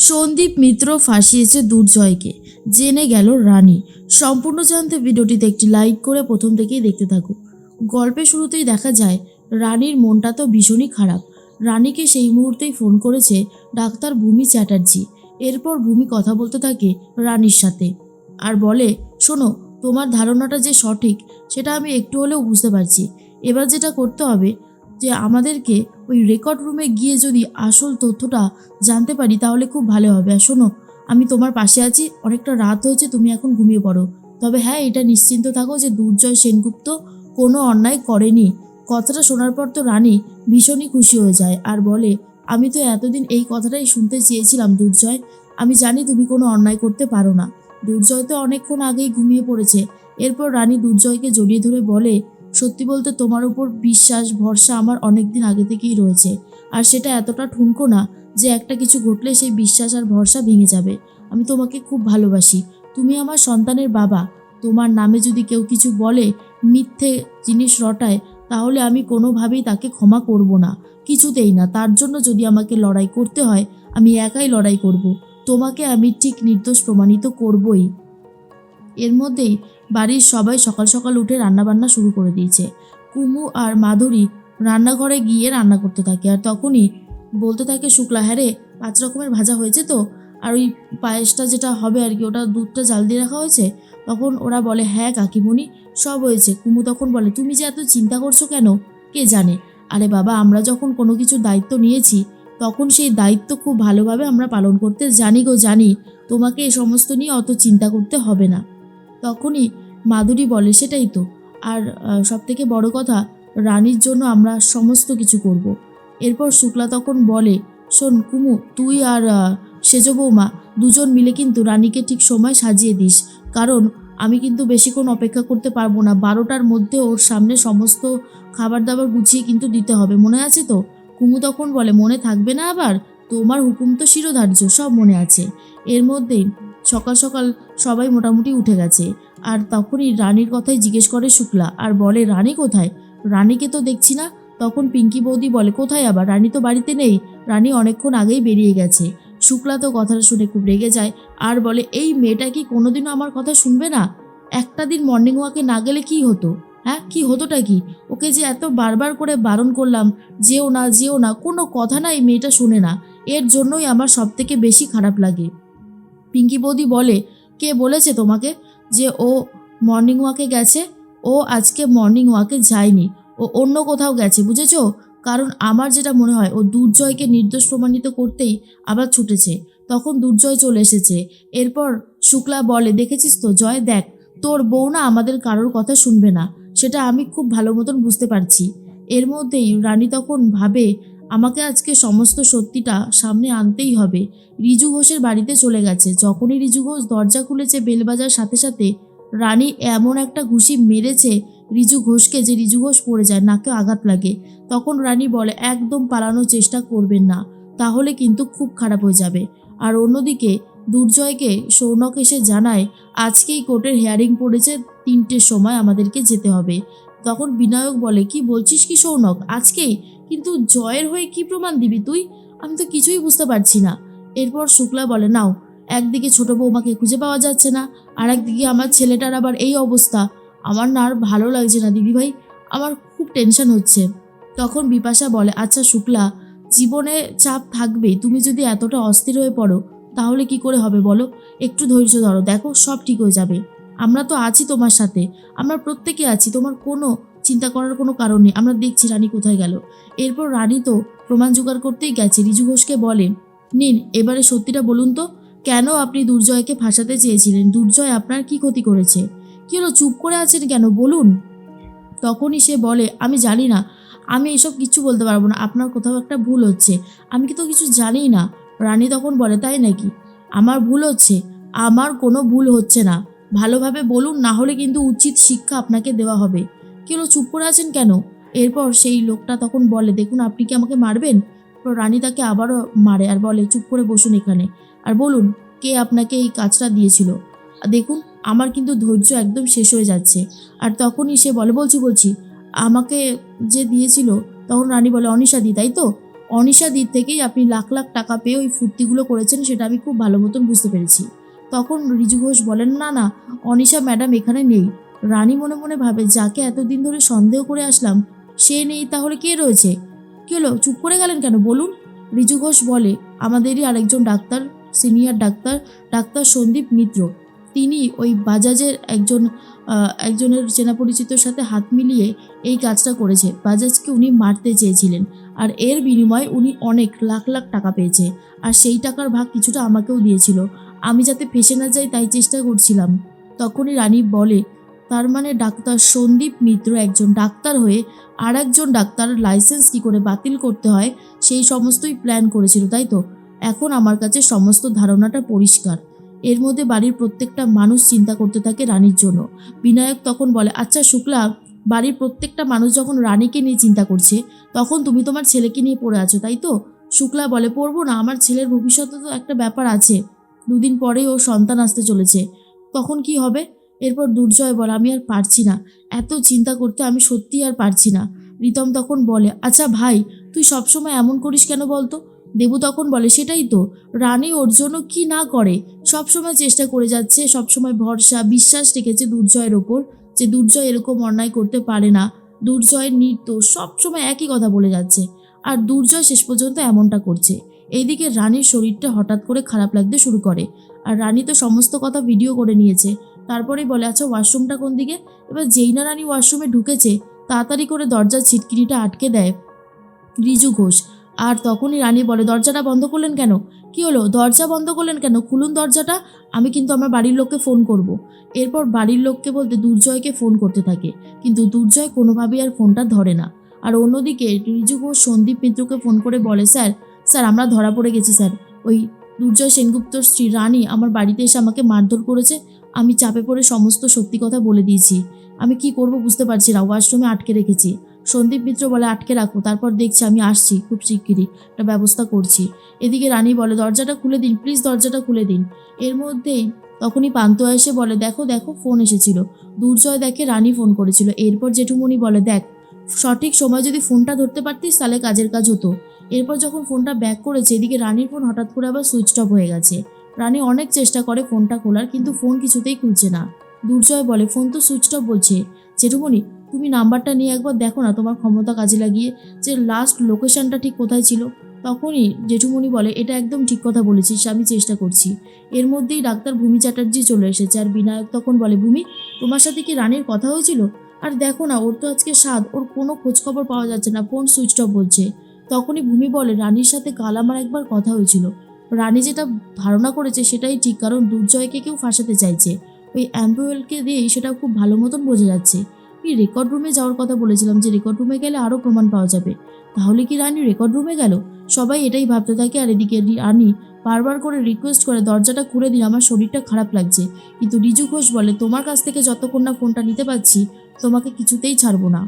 সন্দীপ মিত্র ফাঁসিয়েছে দুর্জয়কে, জেনে গেল রানী। সম্পূর্ণ জানতে ভিডিওটিতে একটি লাইক করে প্রথম থেকেই দেখতে থাকো। গল্পের শুরুতেই দেখা যায় রানীর মনটা তো ভীষণই খারাপ। রানীকে সেই মুহূর্তেই ফোন করেছে ডাক্তার ভূমি চ্যাটার্জি। এরপর ভূমি কথা বলতে থাকে রানীর সাথে আর বলে, শোনো, তোমার ধারণাটা যে সঠিক সেটা আমি একটু হলেও বুঝতে পারছি। এবার যেটা করতে হবে যে আমাদেরকে ওই রেকর্ড রুমে গিয়ে যদি আসল তথ্যটা জানতে পারি তাহলে খুব ভালো হবে। আর শোনো, আমি তোমার পাশে আছি, অনেকটা রাত হয়েছে, তুমি এখন ঘুমিয়ে পড়ো। তবে হ্যাঁ, এটা নিশ্চিন্ত থাকো যে দুর্জয় সেনগুপ্ত কোনো অন্যায় করেনি। কথাটা শোনার পর তো রানী ভীষণই খুশি হয়ে যায় আর বলে, আমি তো এতদিন এই কথাটাই শুনতে চেয়েছিলাম দুর্জয়। আমি জানি তুমি কোনো অন্যায় করতে পারো না। দুর্জয় তো অনেকক্ষণ আগেই ঘুমিয়ে পড়েছে। এরপর রানী দুর্জয়কে জড়িয়ে ধরে বলে, সত্যি বলতে তোমার উপর বিশ্বাস ভরসা আমার অনেক দিন আগে থেকেই রয়েছে। আর সেটা এতটা ঠুনকো না যে একটা কিছু ঘটলে সেই বিশ্বাস আর ভরসা ভেঙে যাবে। আমি তোমাকে খুব ভালোবাসি, তুমি আমার সন্তানের বাবা। তোমার নামে যদি কেউ কিছু বলে, মিথ্যে জিনিস রটায়, তাহলে আমি কোনোভাবেই তাকে ক্ষমা করব না, কিছুতেই না। তার জন্য যদি আমাকে লড়াই করতে হয়, আমি একাই লড়াই করব। তোমাকে আমি ঠিক নির্দোষ প্রমাণিত করবই। এর মধ্যেই বাড়ির সবাই সকাল সকাল উঠে রান্নাবান্না শুরু করে দিয়েছে। কুমু আর মাধুরী রান্নাঘরে গিয়ে রান্না করতে থাকে আর তখনই বলতে থাকে শুক্লা, হ্যাঁ রে, 5 রকমের ভাজা হয়েছে তো, আর ওই পায়েসটা যেটা হবে আর কি, ওটা দুধটা জাল দিয়ে রাখা হয়েছে। তখন ওরা বলে, হ্যাঁ কাকিমণি, সব হয়েছে। কুমু তখন বলে, তুমি যে এত চিন্তা করছো কেন, কে জানে। আরে বাবা, আমরা যখন কোনো কিছুর দায়িত্ব নিয়েছি তখন সেই দায়িত্ব খুব ভালোভাবে আমরা পালন করতে জানি গো, জানি। তোমাকে এই সমস্ত নিয়ে অত চিন্তা করতে হবে না। তখনই মাধুরী বলে, সেটাই তো। আর সবথেকে বড় কথা, রানীর জন্য আমরা সমস্ত কিছু করব। এরপর শুক্লা তখন বলে, শোন কুমু, তুই আর সেজ বৌমা দুজন মিলে কিন্তু রানীকে ঠিক সময় সাজিয়ে দিস, কারণ আমি কিন্তু বেশিক্ষণ অপেক্ষা করতে পারবো না। 12টার মধ্যে ওর সামনে সমস্ত খাবার দাবার গুছিয়ে কিন্তু দিতে হবে, মনে আছে তো? কুমু তখন বলে, মনে থাকবে না আবার? তোমার হুকুম তো শিরোধার্য, সব মনে আছে। এর মধ্যেই সকাল সকাল সবাই মোটামুটি উঠে গেছে। আর তখনই রানীর কথাই জিজ্ঞেস করে শুক্লা আর বলে, রানী কোথায়? রানীকে তো দেখছি না। তখন পিঙ্কি বৌদি বলে, কোথায় আবার? রানী তো বাড়িতে নেই, রানী অনেকক্ষণ আগেই বেরিয়ে গেছে। শুক্লা তো কথাটা শুনে খুব রেগে যায় আর বলে, এই মেয়েটা কি কোনোদিনও আমার কথা শুনবে না? একটা দিন মর্নিং ওয়াকে না গেলে কি হতো? হ্যাঁ, কি হতোটা কি? ওকে যে এত বারবার করে বারণ করলাম, যেও না যেও না, কোনো কথা না এই মেয়েটা শুনে না। এর জন্যই আমার সব থেকে বেশি খারাপ লাগে। পিঙ্কি বৌদি বলে, কে বলেছে তোমাকে যে ও মর্নিং ওয়াকে গেছে? ও আজকে মর্নিং ওয়াকে যায়নি, ও অন্য কোথাও গেছে, বুঝেছো? কারণ আমার যেটা মনে হয় ও দুর্জয়কে নির্দোষ প্রমাণিত করতেই আবার ছুটেছে। তখন দুর্জয় চলে এসেছে। এরপর শুক্লা বলে, দেখেছিস তো জয়, দেখ, তোর বউ না আমাদের কারোর কথা শুনবে না, সেটা আমি খুব ভালো মতন বুঝতে পারছি। এর মধ্যেই রানী তখন ভাবে, আমাকে আজকে সমস্ত সত্যিটা সামনে আনতেই হবে। রিজু ঘোষের বাড়িতে চলে গেছে। যখনই রিজু ঘোষ দরজা খুলেছে বেল বাজার সাথে সাথে রানী এমন একটা ঘুষি মেরেছে রিজু ঘোষকে যে রিজু ঘোষ পড়ে যায়, নাকে আঘাত লাগে। তখন রানী বলে, একদম পালানোর চেষ্টা করবেন না, তাহলে কিন্তু খুব খারাপ হয়ে যাবে। আর অন্যদিকে দুর্জয়কে সৌনক এসে জানায়, আজকেই কোর্টের হিয়ারিং পড়েছে, 3টের সময় আমাদেরকে যেতে হবে। তখন বিনায়ক বলে, কি বলছিস কি সৌনক, আজকেই? কিন্তু জয়ের হয়ে কি প্রমাণ দিবি তুই? আমি তো কিছুই বুঝতে পারছি না। এরপর শুক্লা বলে, নাও, একদিকে ছোট বৌমাকে খুঁজে পাওয়া যাচ্ছে না, আর একদিকে আমার ছেলেটার আবার এই অবস্থা। আমার না আর ভালো লাগছে না দিদিভাই, আমার খুব টেনশন হচ্ছে। তখন বিপাশা বলে, আচ্ছা শুক্লা, জীবনে চাপ থাকবেই, তুমি যদি এতটা অস্থির হয়ে পড়ো তাহলে কি করে হবে বলো? একটু ধৈর্য ধরো, দেখো সব ঠিক হয়ে যাবে। আমরা তো আছি তোমার সাথে, আমরা প্রত্যেকে আছি, তোমার কোনো চিন্তা করার কোনো কারণ নেই। আমরা দেখছি রানী কোথায় গেল। এরপর রানী তো প্রমাণ জোগাড় করতেই গেছে। রিজু ঘোষকে বলে, নিন, এবারে সত্যিটা বলুন তো, কেন আপনি দুর্জয়কে ফাঁসাতে চেয়েছিলেন? দুর্জয় আপনার কি ক্ষতি করেছে? কি হলো, চুপ করে আছেন কেন, বলুন। তখনই সে বলে, আমি জানি না, আমি এসব কিছু বলতে পারবো না, আপনার কোথাও একটা ভুল হচ্ছে, আমি কি তো কিছু জানিই না। রানী তখন বলে, তাই নাকি? আমার ভুল হচ্ছে? আমার কোনো ভুল হচ্ছে না, ভালোভাবে বলুন, না হলে কিন্তু উচিত শিক্ষা আপনাকে দেওয়া হবে। কি হলো, চুপ করে আছেন কেন? এরপর সেই লোকটা তখন বলে, দেখুন, আপনি কি আমাকে মারবেন? তো রানী তাকে আবারও মারে আর বলে, চুপ করে বসুন এখানে, আর বলুন কে আপনাকে এই কাজটা দিয়েছিল। দেখুন, আমার কিন্তু ধৈর্য একদম শেষ হয়ে যাচ্ছে। আর তখনই সে বলে, বলছি আমাকে যে দিয়েছিল। তখন রানী বলে, অনিশাদি, তাই তো? অনিশা দিক থেকেই আপনি লাখ লাখ টাকা পেয়ে ওই ফুর্তিগুলো করেছেন, সেটা আমি খুব ভালো মতন বুঝতে পেরেছি। তখন ঋজু ঘোষ বলেন, না না, অনিশা ম্যাডাম এখানে নেই। রানী মনে মনে ভাবে, যাকে এতদিন ধরে সন্দেহ করে আসলাম সে নেই, তাহলে কে রয়েছে? কী হলো, চুপ করে গেলেন কেন বলুন? ঋজু ঘোষ বলে, আমাদেরই আরেকজন doctor, senior doctor, doctor Sandip Mitra. তিনি ওই বাজাজের একজনের চেনা পরিচিতর সাথে হাত মিলিয়ে এই কাজটা করেছে। বাজাজকে উনি মারতে চেয়েছিলেন, আর এর বিনিময়ে উনি অনেক লাখ লাখ টাকা পেয়েছে, আর সেই টাকার ভাগ কিছুটা আমাকেও দিয়েছিল। আমি যাতে ফেঁসে না যাই তাই চেষ্টা করছিলাম। তখনই রানী বলে, তার মানে ডাক্তার সন্দীপ মিত্র একজন ডাক্তার হয়ে আর একজন ডাক্তারের লাইসেন্স কী করে বাতিল করতে হয় সেই সমস্তই প্ল্যান করেছিল, তাই তো? এখন আমার কাছে সমস্ত ধারণাটা পরিষ্কার। এর মধ্যে বাড়ির প্রত্যেকটা মানুষ চিন্তা করতে থাকে রানীর জন্য। বিনায়ক তখন বলে, আচ্ছা শুক্লা, বাড়ির প্রত্যেকটা মানুষ যখন রানীকে নিয়ে চিন্তা করছে, তখন তুমি তোমার ছেলেকে নিয়ে পড়ে আছো, তাই তো? শুক্লা বলে, পড়বো না, আমার ছেলের ভবিষ্যতে তো একটা ব্যাপার আছে। দুদিন পরেই ওর সন্তান আসতে চলেছে, তখন কি হবে? এরপর দুর্জয় বলে, আমি আর পারছি না, এত চিন্তা করতে আমি সত্যিই আর পারছি না। রিতম তখন বলে, আচ্ছা ভাই, তুই সবসময় এমন করিস কেন বলতো? দেবু তখন বলে, সেটাই তো, রানী ওর জন্য কি না করে, সবসময় চেষ্টা করে যাচ্ছে, সবসময় ভরসা বিশ্বাস রেখেছে দুর্জয়ের ওপর, যে দুর্জয় এরকম অন্যায় করতে পারে না, দুর্জয়ের নির্দোষ, সবসময় একই কথা বলে যাচ্ছে, আর দুর্জয় শেষ পর্যন্ত এমনটা করছে। এইদিকে রানীর শরীরটা হঠাৎ করে খারাপ লাগতে শুরু করে, আর রানী তো সমস্ত কথা ভিডিও করে নিয়েছে। তারপরেই বলে, আচ্ছা ওয়াশরুমটা কোন দিকে? এবার যেই না রানী ওয়াশরুমে ঢুকেছে, তাড়াতাড়ি করে দরজার ছিটকিনিটা আটকে দেয় রিজু ঘোষ। আর তখনই রানী বলে, দরজাটা বন্ধ করলেন কেন? কি হলো, দরজা বন্ধ করলেন কেন? খুলুন দরজাটা, আমি কিন্তু আমার বাড়ির লোককে ফোন করব। এরপর বাড়ির লোককে বলতে দুর্জয়কে ফোন করতে থাকে, কিন্তু দুর্জয় কোনোভাবেই আর ফোনটা ধরে না। আর অন্যদিকে রিজু ঘোষ সন্দীপ মিত্রকে ফোন করে বলে, স্যার স্যার আমরা ধরা পড়ে গেছি স্যার, ওই দুর্জয় সেনগুপ্তর স্ত্রী রানী আমার বাড়িতে এসে আমাকে মারধর করেছে। আমি চাপে পড়ে সমস্ত সত্যি কথা বলে দিয়েছি। আমি কি করব বুঝতে পারছি না, ওয়াশরুমে আটকে রেখেছি। সন্দীপ মিত্র বলে, আটকে রাখো, তারপর দেখছি, আমি আসছি খুব শিগগিরই, একটা ব্যবস্থা করছি। এদিকে রানী বলে, দরজাটা খুলে দিন প্লিজ, দরজাটা খুলে দিন। এর মধ্যেই তখনই পান্তুয়া এসে বলে, দেখো দেখো ফোন এসেছিল। দুর্জয় দেখে রানী ফোন করেছিল। এরপর জেঠুমণি বলে, দেখ, সঠিক সময় যদি ফোনটা ধরতে পারতিস তাহলে কাজের কাজ হতো। এরপর যখন ফোনটা ব্যাক করেছে, এদিকে রানীর ফোন হঠাৎ করে আবার সুইচ অফ হয়ে গেছে। রানী অনেক চেষ্টা করে ফোনটা খোলার, কিন্তু ফোন কিছুতেই খুলছে না। দুর্জয় বলে, ফোন তো সুইচ অফ বলছে। জেঠুমণি, তুমি নাম্বারটা নিয়ে একবার দেখো না তোমার ক্ষমতা কাজে লাগিয়ে, যে লাস্ট লোকেশনটা ঠিক কোথায় ছিল। তখনই জেঠুমণি বলে, এটা একদম ঠিক কথা বলেছিস, আমি চেষ্টা করছি। এর মধ্যেই ডাক্তার ভূমি চ্যাটার্জি চলে এসেছে, আর বিনায়ক তখন বলে, ভূমি, তোমার সাথে কি রানীর কথা হয়েছিল? আর দেখো না, ওর তো আজকে সাধ, ওর কোনো খোঁজখবর পাওয়া যাচ্ছে না, ফোন সুইচ অফ বলছে। তখনই ভূমি বলে, রানীর সাথে কাল আমার একবার কথা হয়েছিল। রানী যেটা ধারণা করেছে সেটাই ঠিক, কারণ দুর্জয়কে কেউ ফাঁসাতে চাইছে। ওই অ্যাম্পুয়েলকে দিয়েই সেটা খুব ভালো মতন বোঝা যাচ্ছে। আমি রেকর্ড রুমে যাওয়ার কথা বলেছিলাম, যে রেকর্ড রুমে গেলে আরও প্রমাণ পাওয়া যাবে। তাহলে কি রানী রেকর্ড রুমে গেল? সবাই এটাই ভাবতে থাকে, আর এদিকে রানী বারবার করে রিকোয়েস্ট করে, দরজাটা খুলে দিন, আমার শরীরটা খারাপ লাগছে। কিন্তু রিজু ঘোষ বলে, তোমার কাছ থেকে যতক্ষণ না ফোনটা নিতে পারছি তোমাকে কিছুতেই ছাড়বো না।